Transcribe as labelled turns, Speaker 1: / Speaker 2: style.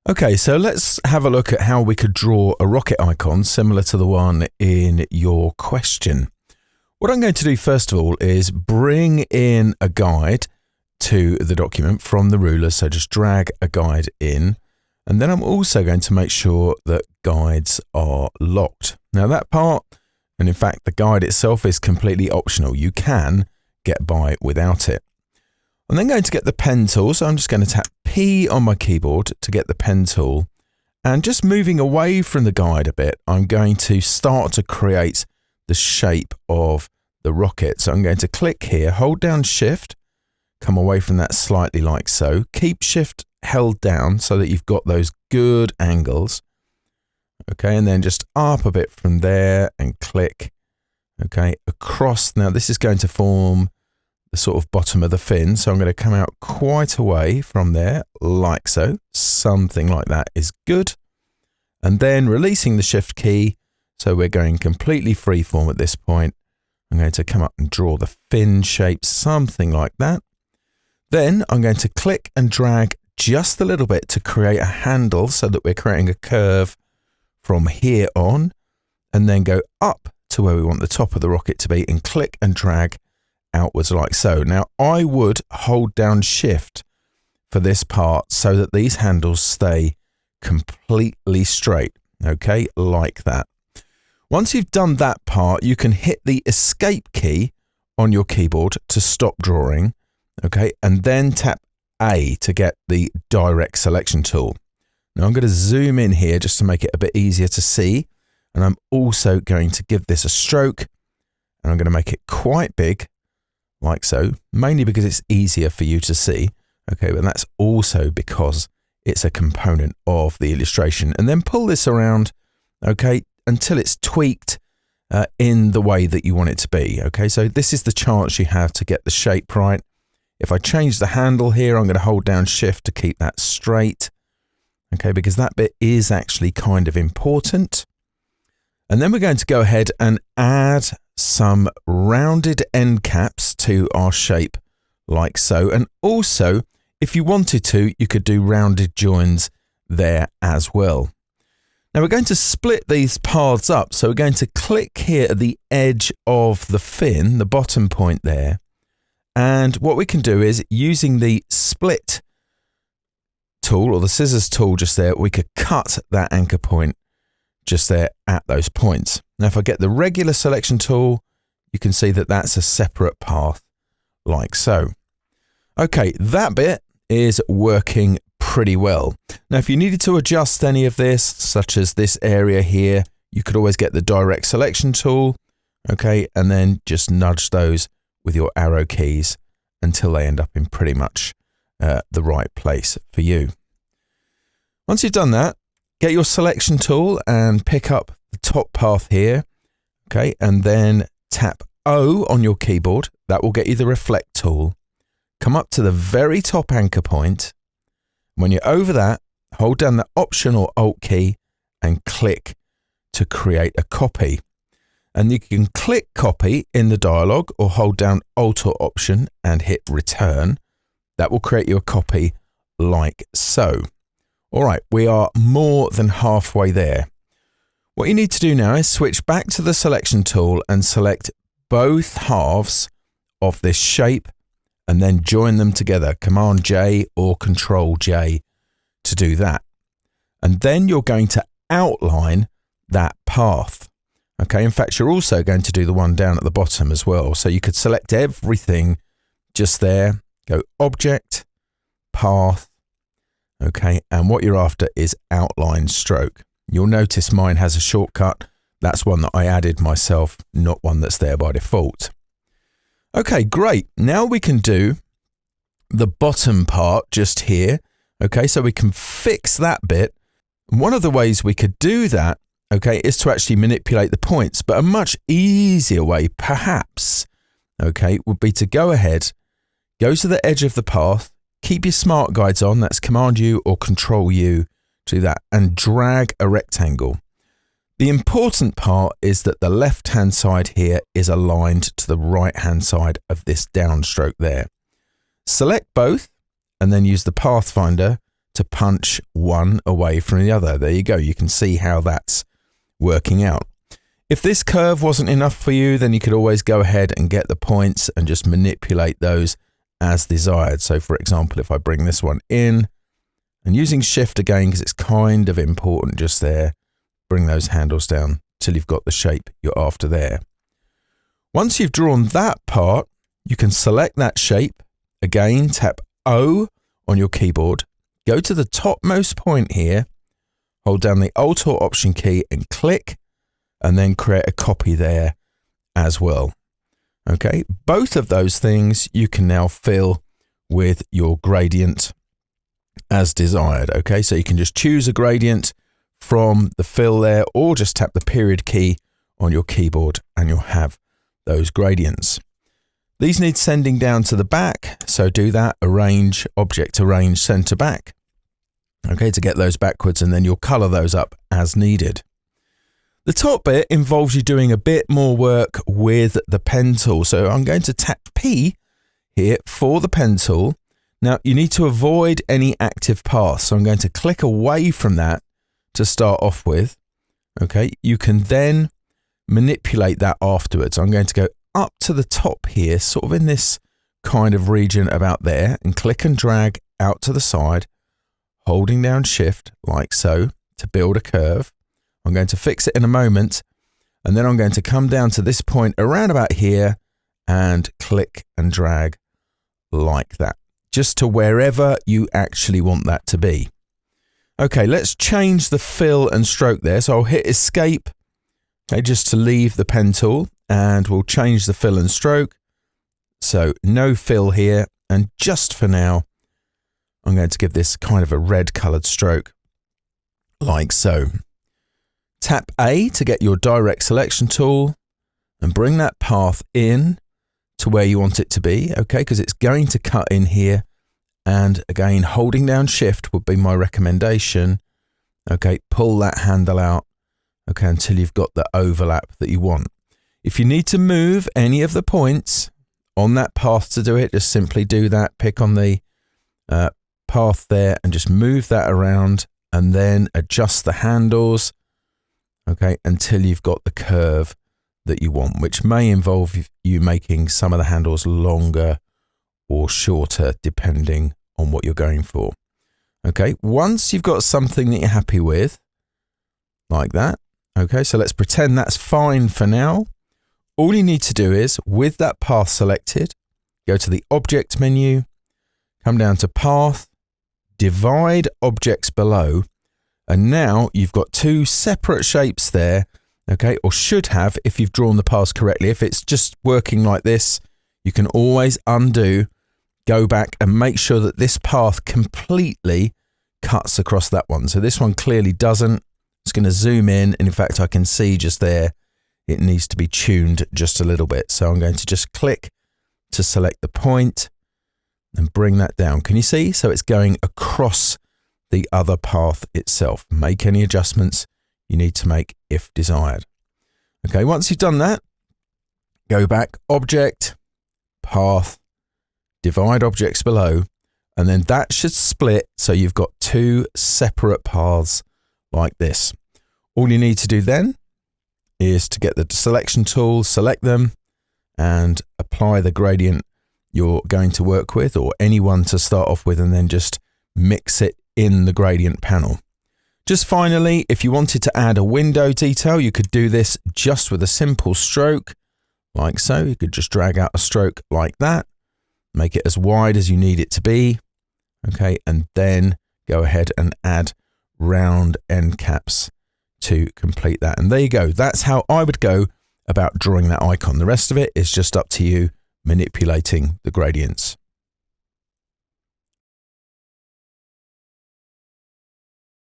Speaker 1: Okay, so let's have a look at how we could draw a rocket icon similar to the one in your question. What I'm going to do first of all is bring in a guide to the document from the ruler. So just drag a guide in, and then I'm also going to make sure that guides are locked. Now that part, and in fact the guide itself, is completely optional. You can get by without it. I'm then going to get the pen tool, so I'm just going to tap P on my keyboard to get the pen tool, and just moving away from the guide a bit, I'm going to start to create the shape of the rocket. So I'm going to click here, hold down Shift, come away from that slightly like so, keep Shift held down so that you've got those good angles. Okay, and then just up a bit from there and click, okay, across. Now this is going to form the sort of bottom of the fin, so I'm going to come out quite away from there, like so. Something like that is good. And then releasing the Shift key, so we're going completely freeform at this point. I'm going to come up and draw the fin shape, something like that. Then I'm going to click and drag just a little bit to create a handle, so that we're creating a curve from here on, and then go up to where we want the top of the rocket to be, and click and drag outwards like so. Now I would hold down Shift for this part so that these handles stay completely straight, okay, like that. Once you've done that part, you can hit the Escape key on your keyboard to stop drawing, okay, and then tap A to get the direct selection tool. Now I'm going to zoom in here just to make it a bit easier to see, and I'm also going to give this a stroke, and I'm going to make it quite big, like so, mainly because it's easier for you to see, okay, but that's also because it's a component of the illustration. And then pull this around, okay, until it's tweaked in the way that you want it to be, okay. So this is the chance you have to get the shape right. If I change the handle here, I'm going to hold down Shift to keep that straight, okay, because that bit is actually kind of important. And then we're going to go ahead and add some rounded end caps to our shape, like so. And also, if you wanted to, you could do rounded joins there as well. Now we're going to split these paths up. So we're going to click here at the edge of the fin, the bottom point there. And what we can do is, using the split tool or the scissors tool just there, we could cut that anchor point just there at those points. Now if I get the regular selection tool, you can see that that's a separate path, like so. Okay, that bit is working pretty well. Now if you needed to adjust any of this, such as this area here, you could always get the direct selection tool, okay, and then just nudge those with your arrow keys until they end up in pretty much the right place for you. Once you've done that, get your selection tool and pick up the top path here, okay, and then tap O on your keyboard. That will get you the reflect tool. Come up to the very top anchor point. When you're over that, hold down the Option or Alt key and click to create a copy. And you can click copy in the dialog, or hold down Alt or Option and hit return. That will create you a copy like so. All right, we are more than halfway there. What you need to do now is switch back to the selection tool and select both halves of this shape, and then join them together. Command J or Control J to do that. And then you're going to outline that path. Okay, in fact, you're also going to do the one down at the bottom as well. So you could select everything just there, go Object, Path, okay, and what you're after is outline stroke. You'll notice mine has a shortcut. That's one that I added myself, not one that's there by default. Okay, great. Now we can do the bottom part just here. Okay, so we can fix that bit. One of the ways we could do that, okay, is to actually manipulate the points, but a much easier way, perhaps, okay, would be to go ahead, go to the edge of the path, keep your smart guides on, that's Command U or Control U to do that, and drag a rectangle. The important part is that the left-hand side here is aligned to the right-hand side of this downstroke there. Select both and then use the Pathfinder to punch one away from the other. There you go. You can see how that's working out. If this curve wasn't enough for you, then you could always go ahead and get the points and just manipulate those as desired. So for example, if I bring this one in and using shift again, because it's kind of important just there, bring those handles down till you've got the shape you're after there. Once you've drawn that part, you can select that shape. Again, tap O on your keyboard, go to the topmost point here, hold down the Alt or Option key and click, and then create a copy there as well. Okay, both of those things you can now fill with your gradient as desired. Okay, so you can just choose a gradient from the fill there, or just tap the period key on your keyboard and you'll have those gradients. These need sending down to the back, so do that, arrange, object arrange, send to back. Okay, to get those backwards, and then you'll color those up as needed. The top bit involves you doing a bit more work with the pen tool. So I'm going to tap P here for the pen tool. Now you need to avoid any active paths. So I'm going to click away from that to start off with. Okay, you can then manipulate that afterwards. I'm going to go up to the top here, sort of in this kind of region about there, and click and drag out to the side, holding down shift like so to build a curve. I'm going to fix it in a moment, and then I'm going to come down to this point around about here and click and drag like that, just to wherever you actually want that to be. Okay, let's change the fill and stroke there. So I'll hit escape, okay, just to leave the pen tool, and we'll change the fill and stroke. So no fill here, and just for now, I'm going to give this kind of a red colored stroke like so. Tap A to get your direct selection tool and bring that path in to where you want it to be, okay, because it's going to cut in here. And again, holding down shift would be my recommendation. Okay, pull that handle out, okay, until you've got the overlap that you want. If you need to move any of the points on that path to do it, just simply do that. Pick on the path there and just move that around, and then adjust the handles, okay, until you've got the curve that you want, which may involve you making some of the handles longer or shorter depending on what you're going for. Okay, once you've got something that you're happy with, like that, okay, so let's pretend that's fine for now. All you need to do is, with that path selected, go to the Object menu, come down to Path, divide objects below, and now you've got two separate shapes there, okay, or should have if you've drawn the paths correctly. If it's just working like this, you can always undo, go back and make sure that this path completely cuts across that one. So this one clearly doesn't. It's going to zoom in, and in fact I can see just there it needs to be tuned just a little bit. So I'm going to just click to select the point and bring that down. Can you see? So it's going across the other path itself. Make any adjustments you need to make if desired. Okay, once you've done that, go back, Object, Path, divide objects below, and then that should split so you've got two separate paths like this. All you need to do then is to get the selection tool, select them, and apply the gradient you're going to work with, or any one to start off with, and then just mix it in the gradient panel. Just finally, if you wanted to add a window detail, you could do this just with a simple stroke, like so. You could just drag out a stroke like that, make it as wide as you need it to be, okay, and then go ahead and add round end caps to complete that. And there you go. That's how I would go about drawing that icon. The rest of it is just up to you manipulating the gradients.